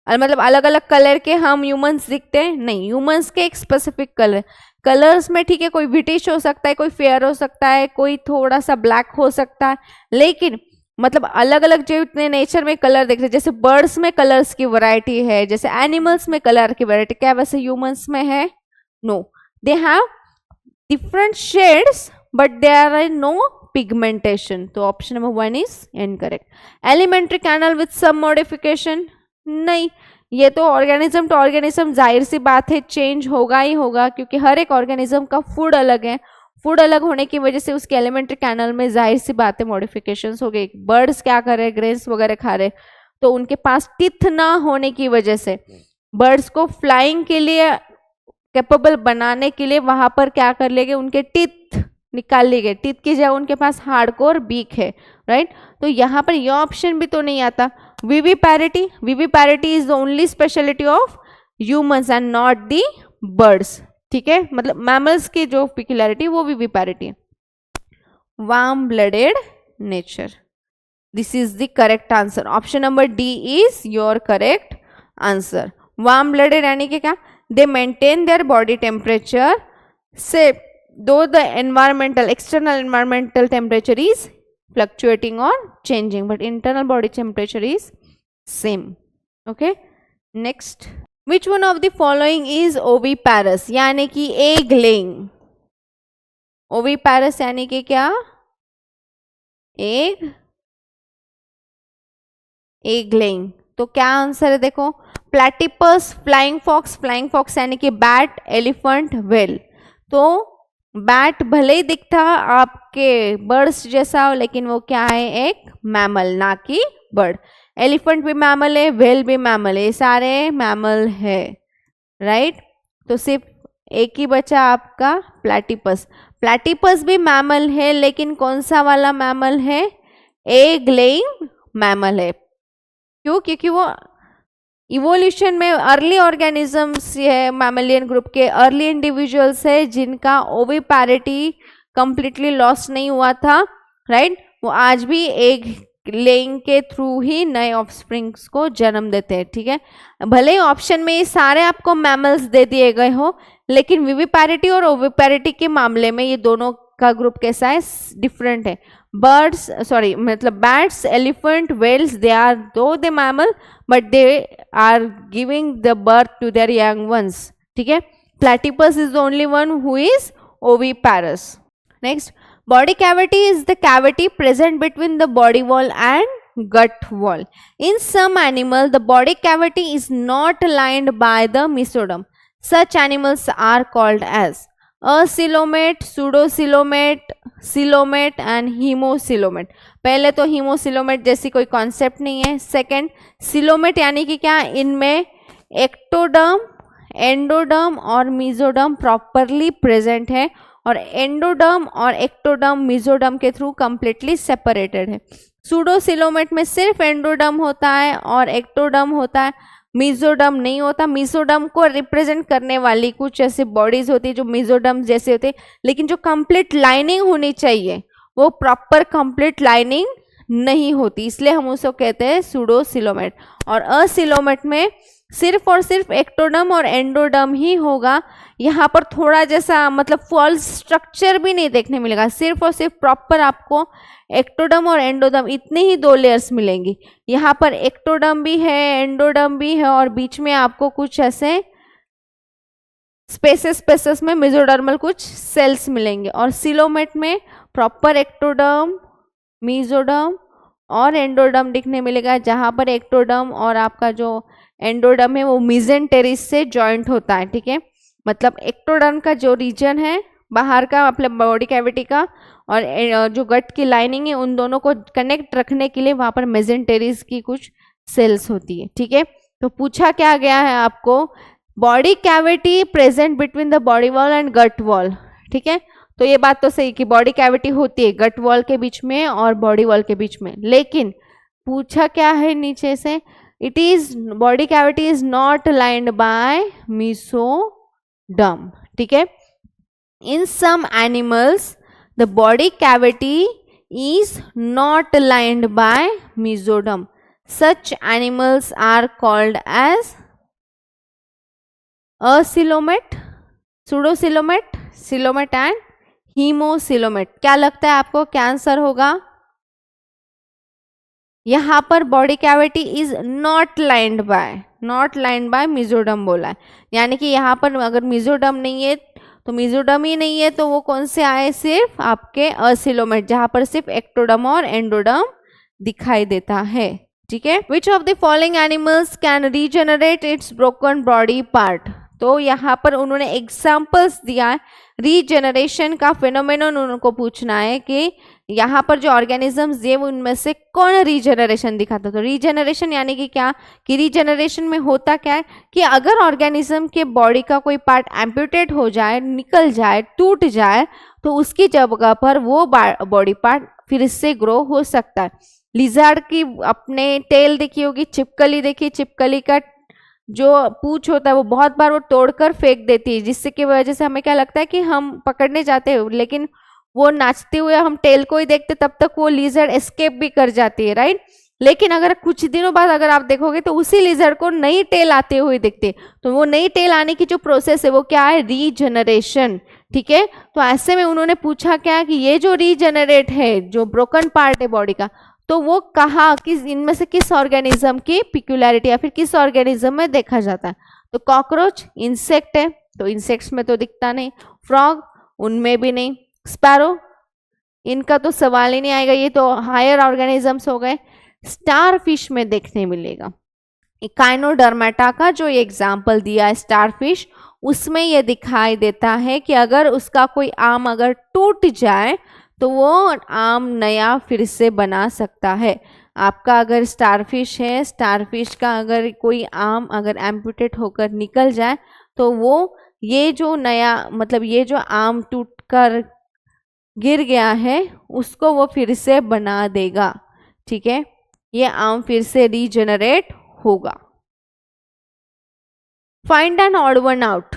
मतलब अलग अलग कलर के हम ह्यूमंस दिखते हैं? नहीं, ह्यूमंस के एक स्पेसिफिक कलर्स में, ठीक है, कोई ब्रिटिश हो सकता है, कोई फेयर हो सकता है, कोई थोड़ा सा ब्लैक हो सकता है, लेकिन मतलब अलग अलग जो इतने नेचर में कलर देखते हैं, जैसे बर्ड्स में कलर्स की वैरायटी है, जैसे एनिमल्स में कलर की वैरायटी, क्या वैसे ह्यूमंस में है? No, they have different shades but there are no pigmentation. तो option number 1 is incorrect. Alimentary canal with some modification, नहीं, ये तो ऑर्गेनिज्म टू ऑर्गेनिज्म जाहिर सी बात है चेंज होगा ही होगा, क्योंकि हर एक ऑर्गेनिज्म का फूड अलग है। फूड अलग होने की वजह से उसके एलिमेंट्री कैनल में जाहिर सी बात है मॉडिफिकेशंस हो गई। बर्ड्स क्या कर रहे, ग्रेन्स वगैरह खा रहे, तो उनके पास टिथ ना होने की वजह से बर्ड्स को फ्लाइंग के लिए कैपेबल बनाने के लिए वहां पर क्या कर लिए गए, उनके टिथ निकाल लिए गए। टिथ की जगह उनके पास हार्डकोर बीक है, राइट। तो यहाँ पर यह ऑप्शन भी तो नहीं आता। Viviparity, viviparity is the only speciality of humans and not the birds, ठीक है, मतलब मैमल्स की जो पिक्युलरिटी वो विविपैरिटी है। Warm blooded nature, this is the correct answer. Option number D is your correct answer. Warm blooded यानी कि क्या, दे मेंटेन देयर बॉडी टेम्परेचर से though the external environmental temperature is fluctuating or changing, but internal body temperature is same. Okay, next, which one of the following is oviparous? यानी कि egg laying। oviparous यानी कि क्या, egg laying। तो क्या answer है देखो, प्लेटिपस, फ्लाइंग फॉक्स यानी कि बैट, एलिफेंट, व्हेल। तो बैट भले ही दिखता आपके बर्ड्स जैसा हो, लेकिन वो क्या है, एक मैमल, ना कि बर्ड। एलिफेंट भी मैमल है, व्हेल भी मैमल है, ये सारे मैमल है, राइट। तो सिर्फ एक ही बचा आपका प्लेटिपस। प्लेटिपस भी मैमल है, लेकिन कौन सा वाला मैमल है, एग लेइंग मैमल है। क्यों? क्योंकि वो इवोल्यूशन में अर्ली ऑर्गेनिजम्स है, मैमलियन ग्रुप के अर्ली इंडिविजुअल्स है जिनका ओविपैरिटी कंप्लीटली लॉस नहीं हुआ था, राइट। वो आज भी एग लेइंग के थ्रू ही नए ऑफस्प्रिंग्स को जन्म देते हैं, ठीक है। भले ही ऑप्शन में ये सारे आपको मैमल्स दे दिए गए हो, लेकिन विविपैरिटी और ओविपैरिटी के मामले में ये दोनों का ग्रुप कैसा है, डिफरेंट है। बर्ड्स, सॉरी मतलब bats, elephant, whales, they are though they mammal but they are giving the birth to their young ones, ठीक है। Platypus is the only one who is oviparous. Next, body cavity is the cavity present between the body wall and gut wall. In some animal, the body cavity is not lined by the mesoderm. Such animals are called as acoelomate, pseudocoelomate, coelomate and haemocoelomate. पहले तो हीमोसिलोमेट जैसी कोई concept नहीं है। Second, coelomate यानी कि क्या, इनमें एक्टोडर्म, एंडोडर्म और मीजोडर्म प्रॉपरली प्रेजेंट है, और एंडोडर्म और एक्टोडर्म मीजोडर्म के थ्रू कंप्लीटली सेपरेटेड है। सूडोसिलोमेट में सिर्फ एंडोडर्म होता है और एक्टोडर्म होता है, मीजोडर्म नहीं होता। मीजोडर्म को रिप्रेजेंट करने वाली कुछ ऐसी बॉडीज होती है जो मीजोडर्म जैसे होते हैं, लेकिन जो कंप्लीट लाइनिंग होनी चाहिए वो प्रॉपर कंप्लीट लाइनिंग नहीं होती, इसलिए हम उसको कहते हैं सूडोसिलोमेट। और असिलोमेट में सिर्फ और सिर्फ एक्टोडर्म और एंडोडर्म ही होगा। यहाँ पर थोड़ा जैसा मतलब फॉल्स स्ट्रक्चर भी नहीं देखने मिलेगा, सिर्फ और सिर्फ प्रॉपर आपको एक्टोडर्म और एंडोडर्म इतनी ही दो लेयर्स मिलेंगी। यहाँ पर एक्टोडर्म भी है, एंडोडर्म भी है, और बीच में आपको कुछ ऐसे स्पेसेस में मेसोडर्मल कुछ सेल्स मिलेंगे। और सिलोमेट में प्रॉपर एक्टोडर्म, मेसोडर्म और एंडोडर्म दिखने मिलेगा, जहाँ पर एक्टोडर्म और आपका जो एंडोडर्म है वो मेसेंटेरिस से जॉइंट होता है, ठीक है। मतलब एक्टोडर्म का जो रीजन है बाहर का मतलब बॉडी कैविटी का, और जो गट की लाइनिंग है, उन दोनों को कनेक्ट रखने के लिए वहां पर मेसेंटेरिस की कुछ सेल्स होती है, ठीक है। तो पूछा क्या गया है आपको, body cavity present between the body wall and gut wall, ठीक है। तो ये बात तो सही कि बॉडी कैविटी होती है गट वॉल के बीच में और बॉडी वॉल के बीच में, लेकिन पूछा क्या है नीचे से, it is body cavity is not lined by mesoderm, ठीक है। In some animals the body cavity is not lined by mesoderm. Such animals are called as acoelomate, pseudocoelomate, coelomate and hemocoelomate. क्या लगता है आपको क्या आंसर होगा? यहाँ पर body cavity is not lined by mesoderm बोला है, यानी कि यहाँ पर अगर मेसोडर्म नहीं है तो मेसोडर्म ही नहीं है, तो वो कौन से आए? सिर्फ आपके असिलोमेट, जहाँ पर सिर्फ एक्टोडर्म और एंडोडर्म दिखाई देता है। ठीक है, विच of the following animals can regenerate it's broken body part? तो यहाँ पर उन्होंने एग्जाम्पल्स दिया है रीजनरेशन का फिनोमेनन, उनको पूछना है कि यहाँ पर जो ऑर्गेनिजम्स दिए उनमें से कौन रीजनरेशन दिखाता। तो रीजनरेशन यानी कि क्या, कि रीजनरेशन में होता क्या है कि अगर ऑर्गेनिज्म के बॉडी का कोई पार्ट एम्प्यूटेट हो जाए, निकल जाए, टूट जाए, तो उसकी जगह पर वो बॉडी पार्ट फिर से ग्रो हो सकता है। लिजार्ड की अपने टेल देखी होगी, छिपकली देखी, छिपकली का जो पूंछ होता है वो बहुत बार वो तोड़कर फेंक देती है, जिससे की वजह से हमें क्या लगता है कि हम पकड़ने जाते हैं, लेकिन वो नाचते हुए हम टेल को ही देखते, तब तक वो लिजर्ड एस्केप भी कर जाती है, राइट। लेकिन अगर कुछ दिनों बाद अगर आप देखोगे तो उसी लिजर्ड को नई टेल आते हुए दिखते, तो वो नई टेल आने की जो प्रोसेस है वो क्या है? रीजनरेशन। ठीक है, तो ऐसे में उन्होंने पूछा क्या कि ये जो रीजनरेट है, जो ब्रोकन पार्ट है बॉडी का, तो वो कहा किस इनमें से किस ऑर्गेनिज्म की पिक्यूलैरिटी या फिर किस ऑर्गेनिज्म में देखा जाता है? तो कॉकरोच इंसेक्ट है, तो इंसेक्ट्स में तो दिखता नहीं, फ्रॉग उनमें भी नहीं, स्पैरो इनका तो सवाल ही नहीं आएगा, ये तो हायर ऑर्गेनिजम्स हो गए। स्टार फिश में देखने मिलेगा, काइनोडर्मेटा का जो एग्जाम्पल दिया है स्टार फिश, उसमें ये दिखाई देता है कि अगर उसका कोई आर्म अगर टूट जाए तो वो आर्म नया फिर से बना सकता है। आपका अगर स्टारफिश है, स्टारफिश का अगर कोई आर्म अगर एम्पुटेट होकर निकल जाए तो वो ये जो नया मतलब ये जो आर्म टूटकर गिर गया है उसको वो फिर से बना देगा। ठीक है, ये आर्म फिर से रीजनरेट होगा। Find an odd one out.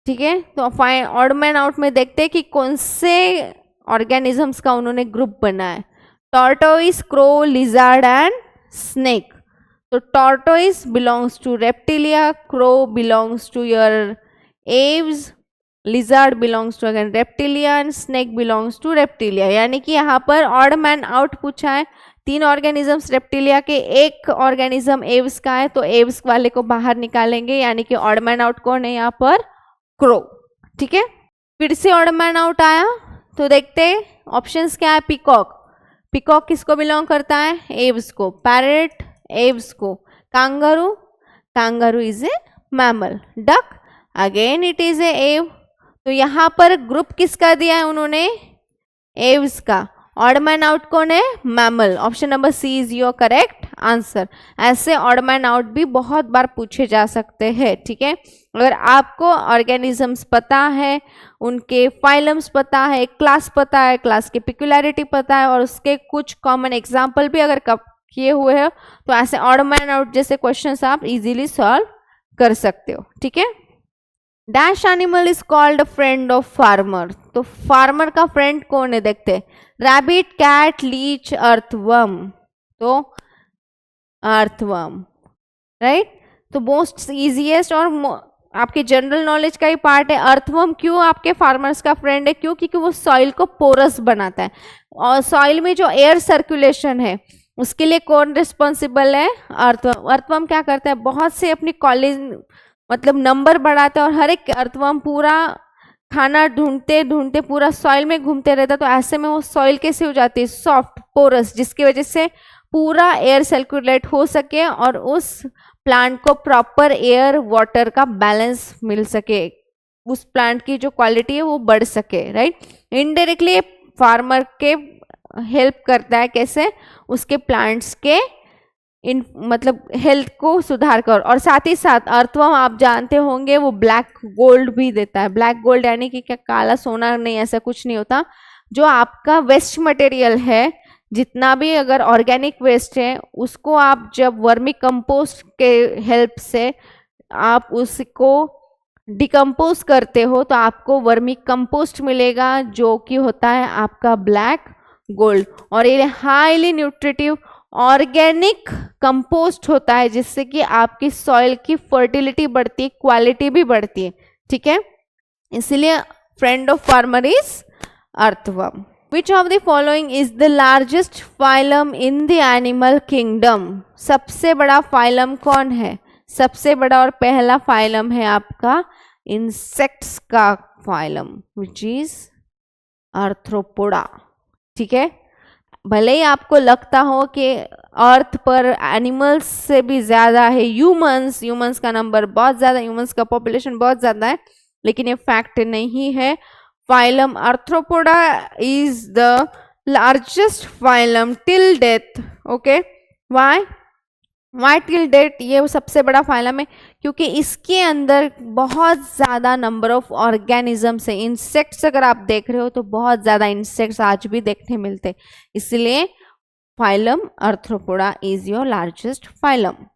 ठीक है, तो फाइंड ऑड मैन आउट में देखते हैं कि कौन से ऑर्गेनिजम्स का उन्होंने ग्रुप बनाया। Tortoise, crow, lizard and snake. तो tortoise belongs to reptilia, crow belongs to your aves, lizard belongs to again reptilia and snake belongs to reptilia. यानी कि यहाँ पर ऑड मैन आउट पूछा है, 3 ऑर्गेनिजम्स रेप्टिलिया के, 1 ऑर्गेनिज्म एव्स का है, तो एव्स वाले को बाहर निकालेंगे, यानी कि ऑड मैन आउट कौन है यहाँ पर? क्रो। ठीक है, फिर से ऑड मैन आउट आया तो देखते हैं ऑप्शंस क्या है। पिकॉक, पिकॉक किसको बिलोंग करता है? एव्स को। पैरेट एव्स को। Kangaroo, kangaroo is a mammal. Duck again it is ए एव। तो यहाँ पर ग्रुप किसका दिया है उन्होंने? एव्स का। ऑड मैन आउट कौन है? Mammal. Option number C is your correct answer. ऐसे ऑड मैन आउट भी बहुत बार पूछे जा सकते हैं। ठीक है, अगर आपको ऑर्गेनिजम्स पता है, उनके फाइलम्स पता है, क्लास पता है, क्लास की पिक्युलैरिटी पता है और उसके कुछ कॉमन एग्जाम्पल भी अगर किए हुए हैं, तो ऐसे ऑड मैन आउट जैसे क्वेश्चंस आप इजीली सॉल्व कर सकते हो। ठीक है, dash animal is called friend of farmer. तो फार्मर का फ्रेंड कौन है? देखते हैं। Rabbit, cat, leech, earthworm. तो अर्थवर्म, राइट। तो मोस्ट इजीएस्ट और आपके जनरल नॉलेज का ही पार्ट है। अर्थवर्म क्यों आपके फार्मर्स का फ्रेंड है? क्यों? क्योंकि वो सॉइल को पोरस बनाता है और सॉइल में जो एयर सर्कुलेशन है उसके लिए कौन रिस्पॉन्सिबल है? अर्थवर्म। अर्थवर्म क्या करता है? बहुत से अपनी कॉलेज मतलब नंबर बढ़ाता है और हर एक अर्थवर्म पूरा खाना ढूंढते ढूंढते पूरा सॉइल में घूमते रहता है। तो ऐसे में वो सॉइल कैसे हो जाती है? सॉफ्ट, पोरस, जिसकी वजह से पूरा एयर सर्कुलेट हो सके और उस प्लांट को प्रॉपर एयर वाटर का बैलेंस मिल सके, उस प्लांट की जो क्वालिटी है वो बढ़ सके, राइट। इनडायरेक्टली फार्मर के हेल्प करता है, कैसे? उसके प्लांट्स के मतलब हेल्थ को सुधार कर। और साथ ही साथ अर्थवर्म आप जानते होंगे वो ब्लैक गोल्ड भी देता है। ब्लैक गोल्ड यानी कि क्या? काला सोना नहीं, ऐसा कुछ नहीं होता। जो आपका वेस्ट मटेरियल है, जितना भी अगर ऑर्गेनिक वेस्ट है, उसको आप जब वर्मी कंपोस्ट के हेल्प से आप उसको डिकम्पोज करते हो तो आपको वर्मी कंपोस्ट मिलेगा, जो कि होता है आपका ब्लैक गोल्ड। और ये हाईली न्यूट्रिटिव ऑर्गेनिक कंपोस्ट होता है, जिससे कि आपकी सॉइल की फर्टिलिटी बढ़ती है, क्वालिटी भी बढ़ती है, ठीक है। इसलिए friend of farmer is earthworm. Which of the following is the largest phylum in the animal kingdom? सबसे बड़ा फाइलम कौन है? सबसे बड़ा और पहला फाइलम है आपका इंसेक्ट्स का फाइलम, विच इज आर्थ्रोपोडा, ठीक है। भले ही आपको लगता हो कि अर्थ पर एनिमल्स से भी ज्यादा है ह्यूमंस का नंबर बहुत ज्यादा, ह्यूमंस का पॉपुलेशन बहुत ज्यादा है, लेकिन ये फैक्ट नहीं है। Phylum Arthropoda is the largest phylum till date. Okay, why till date? ये सबसे बड़ा फाइलम है क्योंकि इसके अंदर बहुत ज़्यादा नंबर ऑफ ऑर्गेनिजम्स है। इंसेक्ट्स अगर आप देख रहे हो तो बहुत ज़्यादा इंसेक्ट्स आज भी देखने मिलते हैं, इसलिए phylum Arthropoda is your largest phylum.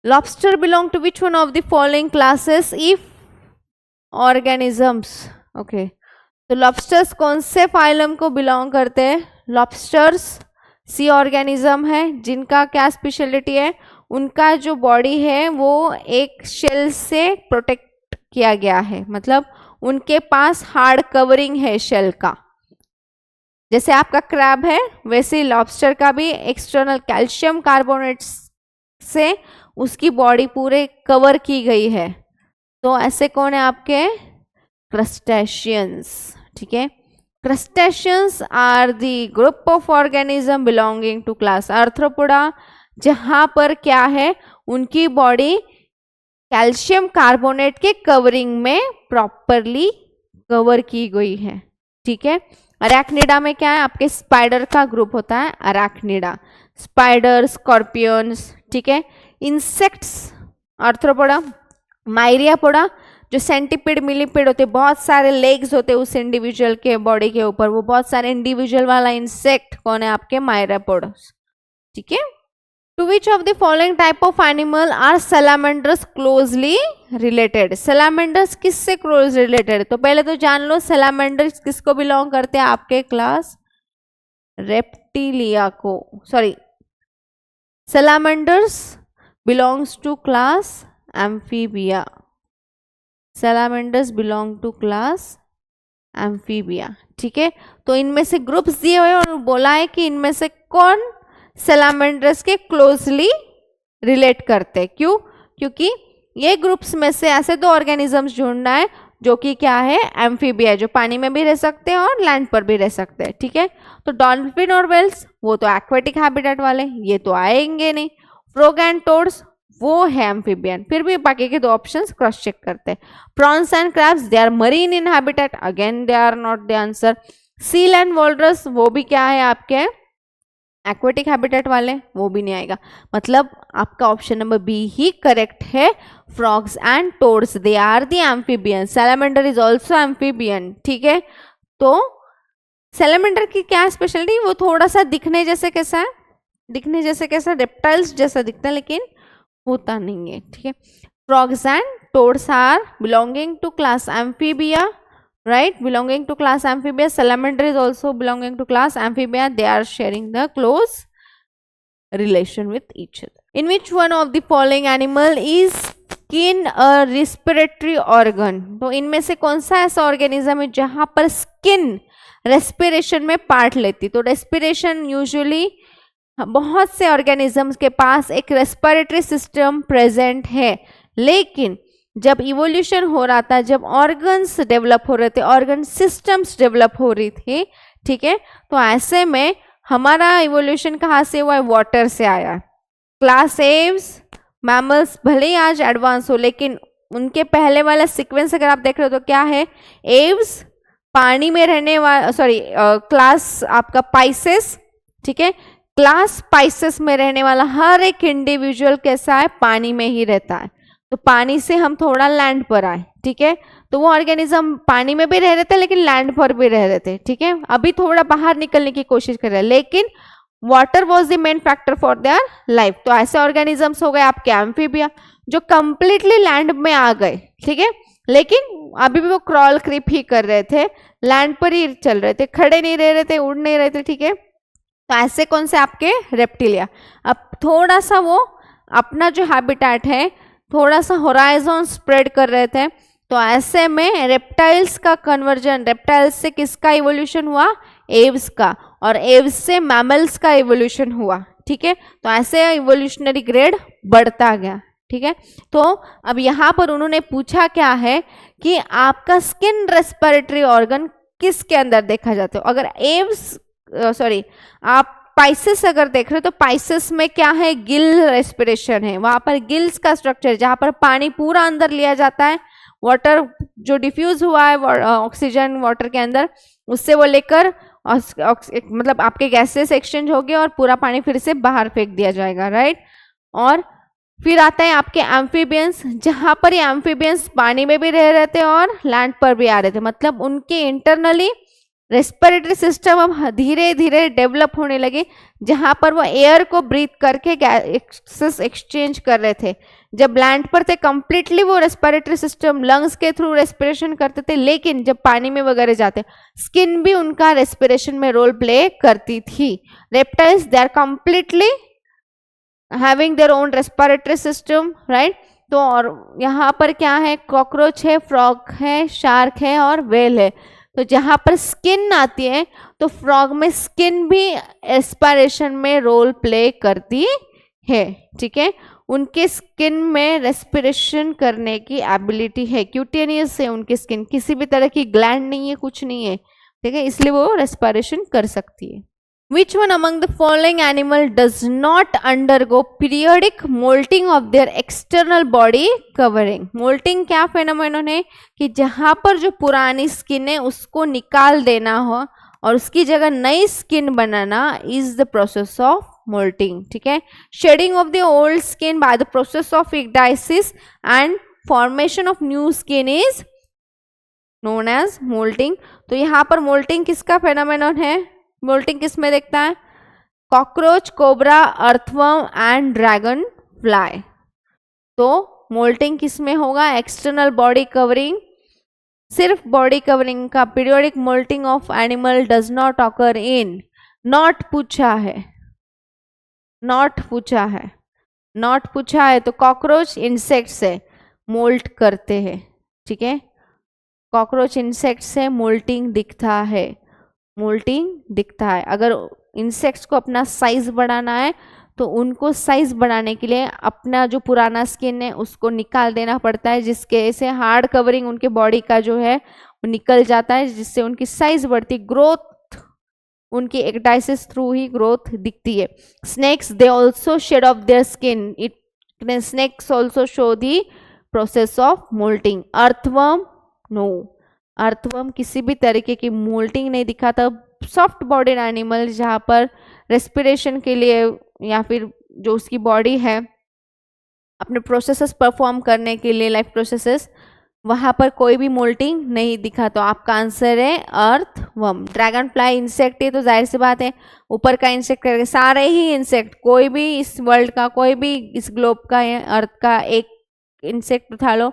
Lobster belong to which one of the following classes of organisms? Okay, तो लॉबस्टर्स कौन से फाइलम को बिलोंग करते हैं? लॉबस्टर्स सी ऑर्गेनिज्म है, जिनका क्या स्पेशलिटी है? उनका जो बॉडी है वो एक शेल से प्रोटेक्ट किया गया है, मतलब उनके पास हार्ड कवरिंग है शेल का। जैसे आपका क्रैब है वैसे लॉबस्टर का भी एक्सटर्नल कैल्शियम कार्बोनेट से उसकी बॉडी पूरे कवर की गई है। तो ऐसे कौन है आपके? क्रस्टेशियंस, ठीक है। Crustaceans are the group of organism belonging to class Arthropoda, जहां पर क्या है, उनकी बॉडी कैल्शियम कार्बोनेट के कवरिंग में प्रॉपरली कवर की गई है, ठीक है। अरैक्निडा में क्या है? आपके स्पाइडर का ग्रुप होता है अरैक्निडा, स्पाइडर, स्कॉर्पियंस, ठीक है। इंसेक्ट्स आर्थ्रोपोडा, माइरियापोडा, जो सेंटीपीड मिलीपीड होते, बहुत सारे लेग्स होते उस इंडिविजुअल के बॉडी के ऊपर, वो बहुत सारे इंडिविजुअल वाला इंसेक्ट कौन है? आपके माइरियापोड्स, ठीक है। To which of the following type of animal are salamanders closely related? Salamanders किससे क्लोज रिलेटेड? तो पहले तो जान लो सैलामेंडर्स किसको बिलोंग करते हैं? आपके क्लास रेप्टिलिया को, sorry, salamanders belongs to class amphibia. Salamanders belong to class amphibia, ठीक है। तो इनमें से ग्रुप्स दिए हुए और बोला है कि इनमें से कौन सैलामेंडर्स के क्लोजली रिलेट करते हैं। क्यों? क्योंकि ये ग्रुप्स में से ऐसे दो ऑर्गेनिजम्स ढूंढना है जो कि क्या है? एम्फीबिया, जो पानी में भी रह सकते हैं और लैंड पर भी रह सकते हैं, ठीक है। तो डॉल्फिन और वेल्स वो तो एक्वेटिक हैबिटेट वाले, ये तो आएंगे नहीं। फ्रॉग एंड टोड्स वो है एम्फीबियन। फिर भी बाकी के दो ऑप्शंस क्रॉस चेक करते हैं। Prawns and crabs they are marine in habitat, again they are not the answer. Seal and walrus वो भी क्या है? आपके एक्वेटिक हैबिटेट वाले, वो भी नहीं आएगा। मतलब आपका ऑप्शन नंबर बी ही करेक्ट है। Frogs and toads they are the amphibian. Salamander is also amphibian, ठीक है। तो सैलामेंडर की क्या स्पेशलिटी? वो थोड़ा सा दिखने जैसे कैसा है? दिखने जैसे कैसा? रेप्टाइल्स जैसा दिखता है, लेकिन होता नहीं है, ठीक है। Frogs and toads are belonging to class Amphibia, right? Belonging to class amphibia. Salamander is also belonging to class amphibia. They are sharing the close relation with each other. In which one of the following animal is skin a respiratory organ? तो इनमें से कौन सा ऐसा organism है जहां पर skin respiration में पार्ट लेती? तो रेस्पिरेशन यूजुअली बहुत से ऑर्गेनिजम्स के पास एक रेस्पिरेटरी सिस्टम प्रेजेंट है, लेकिन जब इवोल्यूशन हो रहा था, जब ऑर्गन्स डेवलप हो रहे थे, ऑर्गन सिस्टम्स डेवलप हो रही थी, ठीक है, तो ऐसे में हमारा इवोल्यूशन कहाँ से हुआ है? वाटर से आया। क्लास एव्स, मैमल्स भले ही आज एडवांस हो, लेकिन उनके पहले वाला सीक्वेंस अगर आप देख रहे हो तो क्या है? एव्स पानी में रहने वाला, सॉरी, क्लास आपका पाइसेस, ठीक है। क्लास पाइसेस में रहने वाला हर एक इंडिविजुअल कैसा है? पानी में ही रहता है। तो पानी से हम थोड़ा लैंड पर आए, ठीक है। तो वो ऑर्गेनिज्म पानी में भी रह रहे थे लेकिन लैंड पर भी रह रहे थे, ठीक है। अभी थोड़ा बाहर निकलने की कोशिश कर रहे हैं, लेकिन water was the main factor for their life. तो ऐसे ऑर्गेनिजम्स हो गए आपके एम्फीबिया जो कंप्लीटली लैंड में आ गए, ठीक है। लेकिन अभी भी वो क्रॉल क्रीप ही कर रहे थे, लैंड पर ही चल रहे थे, खड़े नहीं रह रहे थे, उड़ नहीं रहे थे, ठीक है। तो ऐसे कौन से आपके रेप्टिलिया। अब थोड़ा सा वो अपना जो हैबिटेट है थोड़ा सा होराइजन स्प्रेड कर रहे थे, तो ऐसे में रेप्टाइल्स का कन्वर्जन, रेप्टाइल्स से किसका इवोल्यूशन हुआ, एव्स का, और एव्स से मैमल्स का इवोल्यूशन हुआ, ठीक है। तो ऐसे इवोल्यूशनरी ग्रेड बढ़ता गया, ठीक है। तो अब यहाँ पर उन्होंने पूछा क्या है कि आपका स्किन रेस्पिरेटरी ऑर्गन किसके अंदर देखा जाता है। अगर एव्स आप पाइसेस अगर देख रहे हो तो पाइसेस में क्या है, गिल रेस्पिरेशन है, वहां पर गिल्स का स्ट्रक्चर जहां पर पानी पूरा अंदर लिया जाता है, वाटर जो डिफ्यूज हुआ है ऑक्सीजन वाटर के अंदर, उससे वो लेकर मतलब आपके गैसेस एक्सचेंज हो गए और पूरा पानी फिर से बाहर फेंक दिया जाएगा, राइट। और फिर आता है आपके एम्फीबियंस, जहां पर ये एम्फीबियंस पानी में भी रह रहे थे और लैंड पर भी आ रहे थे, मतलब उनके इंटरनली रेस्पिरेटरी सिस्टम अब धीरे धीरे डेवलप होने लगे, जहां पर वो एयर को ब्रीथ करके गैसेस एक्सचेंज कर रहे थे। जब लैंड पर थे कंप्लीटली वो रेस्पिरेटरी सिस्टम लंग्स के थ्रू रेस्पिरेशन करते थे, लेकिन जब पानी में वगैरह जाते स्किन भी उनका रेस्पिरेशन में रोल प्ले करती थी। Reptiles they are completely having their own respiratory system, right. तो और यहाँ पर क्या है, कॉकरोच है, फ्रॉग है, शार्क है और व्हेल है। तो जहां पर स्किन आती है तो फ्रॉग में स्किन भी एस्पायरेशन में रोल प्ले करती है, ठीक है। उनके स्किन में रेस्पिरेशन करने की एबिलिटी है, क्यूटेनियस है उनकी स्किन, किसी भी तरह की ग्लैंड नहीं है, कुछ नहीं है, ठीक है, इसलिए वो रेस्पिरेशन कर सकती है। Which one among the following animal does not undergo periodic molting of their external body covering? Molting क्या phenomenon है कि जहां पर जो पुरानी स्किन है उसको निकाल देना हो और उसकी जगह नई skin banana is the process of molting, ठीक है। Shedding of the old skin by the process of ecdysis and formation of new skin is known as molting. तो यहाँ पर molting किसका phenomenon है, मोल्टिंग किस में देखता है, cockroach, cobra, earthworm and dragon fly. तो मोल्टिंग किस में होगा, एक्सटर्नल बॉडी कवरिंग, सिर्फ बॉडी कवरिंग का। Periodic moulting of animal does not occur in, not पूछा है, नॉट पूछा है, नॉट पूछा है तो कॉकरोच इंसेक्ट से मोल्ट करते हैं, ठीक है। कॉकरोच इंसेक्ट से मोल्टिंग दिखता है, मोल्टिंग दिखता है। अगर इंसेक्ट्स को अपना साइज बढ़ाना है तो उनको साइज बढ़ाने के लिए अपना जो पुराना स्किन है उसको निकाल देना पड़ता है, जिसके से हार्ड कवरिंग उनके बॉडी का जो है वो निकल जाता है, जिससे उनकी साइज बढ़ती, ग्रोथ उनकी एक्टाइसिस थ्रू ही ग्रोथ दिखती है। Snakes they also shed of their skin, it snakes also show the process of moulting. Earthworm no, earthworm किसी भी तरीके की मोल्टिंग नहीं दिखाता। सॉफ्ट बॉडीड एनिमल जहाँ पर रेस्पिरेशन के लिए या फिर जो उसकी बॉडी है अपने प्रोसेसेस परफॉर्म करने के लिए, लाइफ प्रोसेसेस, वहाँ पर कोई भी मोल्टिंग नहीं दिखा। तो आपका आंसर है अर्थवर्म। ड्रैगन फ्लाई इंसेक्ट है तो जाहिर सी बात है ऊपर का इंसेक्ट करेगा, सारे ही इंसेक्ट, कोई भी इस वर्ल्ड का, कोई भी इस ग्लोब का या अर्थ का एक इंसेक्ट उठा लो,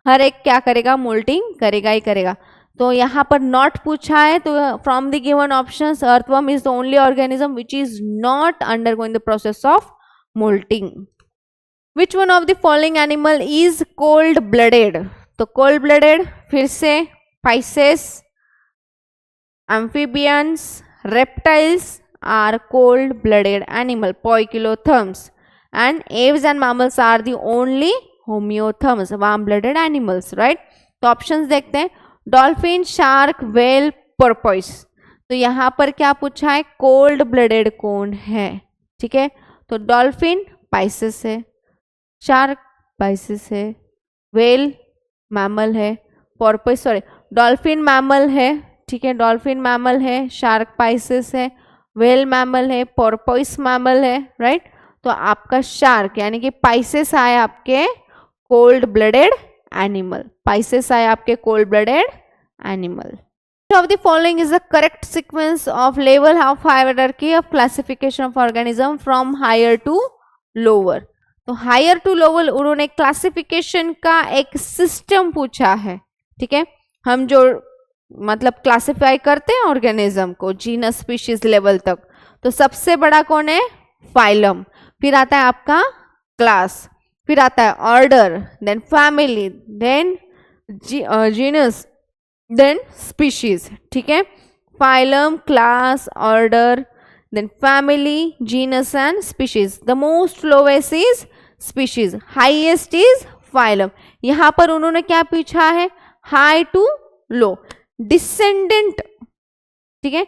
हर एक क्या करेगा, मोल्टिंग करेगा ही करेगा। तो यहाँ पर नॉट पूछा है तो from the given options earthworm is the only organism which is not undergoing the process of moulting. Which one of the following animal is cold blooded? तो कोल्ड ब्लडेड फिर से pisces, amphibians, reptiles are cold blooded animal, poikilotherms, and aves and mammals are the only homeotherms, warm blooded animals, right. तो options देखते हैं, dolphin, shark, whale, porpoise. तो यहाँ पर क्या पूछा है, कोल्ड ब्लडेड कौन है, ठीक है। तो डॉल्फिन पाइसेस है, शार्क पाइसेस है, व्हेल मैमल है, पोर्पोइस डॉल्फिन मैमल है, ठीक है, डॉल्फिन मैमल है, शार्क पाइसेस है, व्हेल मैमल है, पोर्पोइस मैमल है, राइट। तो आपका शार्क यानी कि पाइसेस आए आपके कोल्ड ब्लडेड एनिमल, पाइसेस आए आपके cold blooded animal. Which of the following is the correct sequence of level of hierarchy of classification of organism from higher to lower? तो हायर टू लोअर उन्होंने classification का एक system पूछा है, ठीक है। हम जो मतलब क्लासिफाई करते हैं ऑर्गेनिज्म को जीनस स्पीशीज लेवल तक, तो सबसे बड़ा कौन है? फाइलम, फिर आता है आपका क्लास, फिर आता है order, then family, then genus, then species, ठीक है। Phylum, class, order, then family, genus and species. The most lowest is species, highest is phylum. यहाँ पर उन्होंने क्या पूछा है? हाई टू लो, डिसेंडेंट, ठीक है,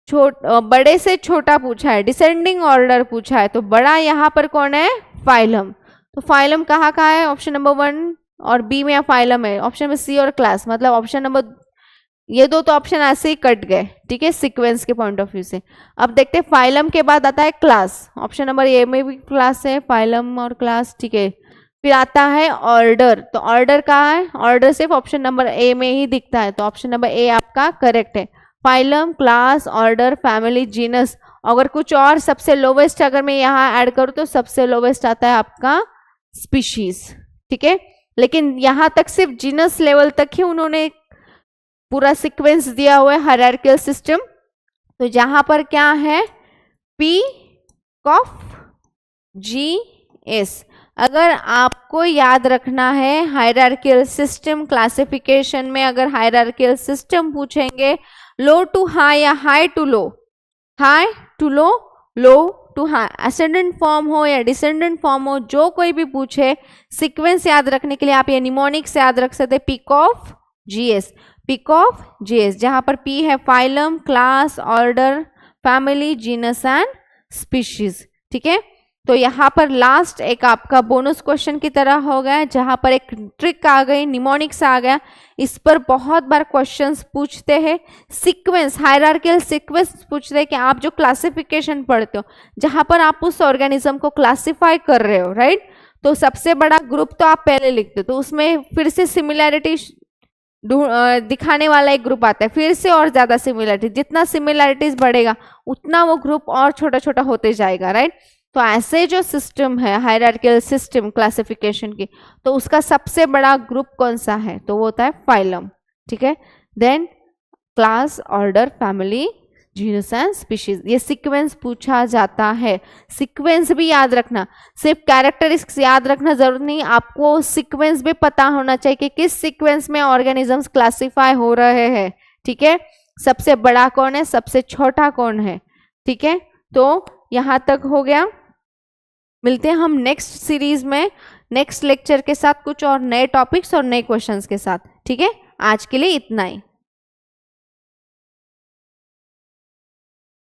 बड़े से छोटा पूछा है, डिसेंडिंग ऑर्डर पूछा है, तो बड़ा यहाँ पर कौन है? फाइलम। तो फाइलम कहाँ कहाँ है? ऑप्शन नंबर 1 और बी में फाइलम है, ऑप्शन में सी और क्लास, मतलब ऑप्शन नंबर, ये दो तो ऑप्शन ऐसे ही कट गए, ठीक है, सीक्वेंस के पॉइंट ऑफ व्यू से। अब देखते हैं फाइलम के बाद आता है क्लास, ऑप्शन नंबर ए में भी क्लास है, फाइलम और क्लास, ठीक है। फिर आता है ऑर्डर, तो ऑर्डर कहाँ है? ऑर्डर सिर्फ ऑप्शन नंबर ए में ही दिखता है, तो ऑप्शन नंबर ए आपका करेक्ट है। Phylum, class, order, family, genus. अगर कुछ और सबसे लोवेस्ट अगर मैं यहाँ ऐड करूँ तो सबसे लोवेस्ट आता है आपका स्पीशीज, ठीक है। लेकिन यहाँ तक सिर्फ जीनस लेवल तक ही उन्होंने पूरा सीक्वेंस दिया हुआ है, हायरार्किकल सिस्टम। तो जहां पर क्या है? पी कॉफ जी एस। अगर आपको याद रखना है हायरार्किकल सिस्टम क्लासिफिकेशन में, अगर हायरार्किकल सिस्टम पूछेंगे लो टू हाई या high to low, high to low, low to high, ascendant form हो या डिसेंडेंट फॉर्म हो, जो कोई भी पूछे, सीक्वेंस याद रखने के लिए आप ये निमोनिक्स याद रख सकते हैं, pick of GS, pick of GS, जहां पर पी है phylum, class, order, family, genus and species, ठीक है। तो यहाँ पर लास्ट एक आपका बोनस क्वेश्चन की तरह हो गया, जहां पर एक ट्रिक आ गई, निमोनिक्स आ गया। इस पर बहुत बार क्वेश्चंस पूछते हैं, सीक्वेंस, हायरार्किकल सीक्वेंस पूछते हैं कि आप जो क्लासिफिकेशन पढ़ते हो, जहां पर आप उस ऑर्गेनिज्म को क्लासिफाई कर रहे हो, राइट, तो सबसे बड़ा ग्रुप तो आप पहले लिखते हो, तो उसमें फिर से सिमिलैरिटी दिखाने वाला एक ग्रुप आता है, फिर से और ज्यादा सिमिलरिटी, जितना सिमिलरिटीज बढ़ेगा उतना वो ग्रुप और छोटा छोटा होते जाएगा, राइट। तो ऐसे जो सिस्टम है हायरार्किकल सिस्टम क्लासिफिकेशन की, तो उसका सबसे बड़ा ग्रुप कौन सा है? तो वो होता है फाइलम, ठीक है। Then class, order, family, genus and species, ये सीक्वेंस पूछा जाता है। सीक्वेंस भी याद रखना, सिर्फ कैरेक्टरिस्टिक्स याद रखना जरूरी नहीं, आपको सीक्वेंस भी पता होना चाहिए कि किस सीक्वेंस में ऑर्गेनिजम्स क्लासिफाई हो रहे हैं, ठीक है। सबसे बड़ा कौन है, सबसे छोटा कौन है, ठीक है। तो यहाँ तक हो गया। मिलते हैं हम नेक्स्ट सीरीज में, नेक्स्ट लेक्चर के साथ, कुछ और नए टॉपिक्स और नए क्वेश्चंस के साथ, ठीक है। आज के लिए इतना ही।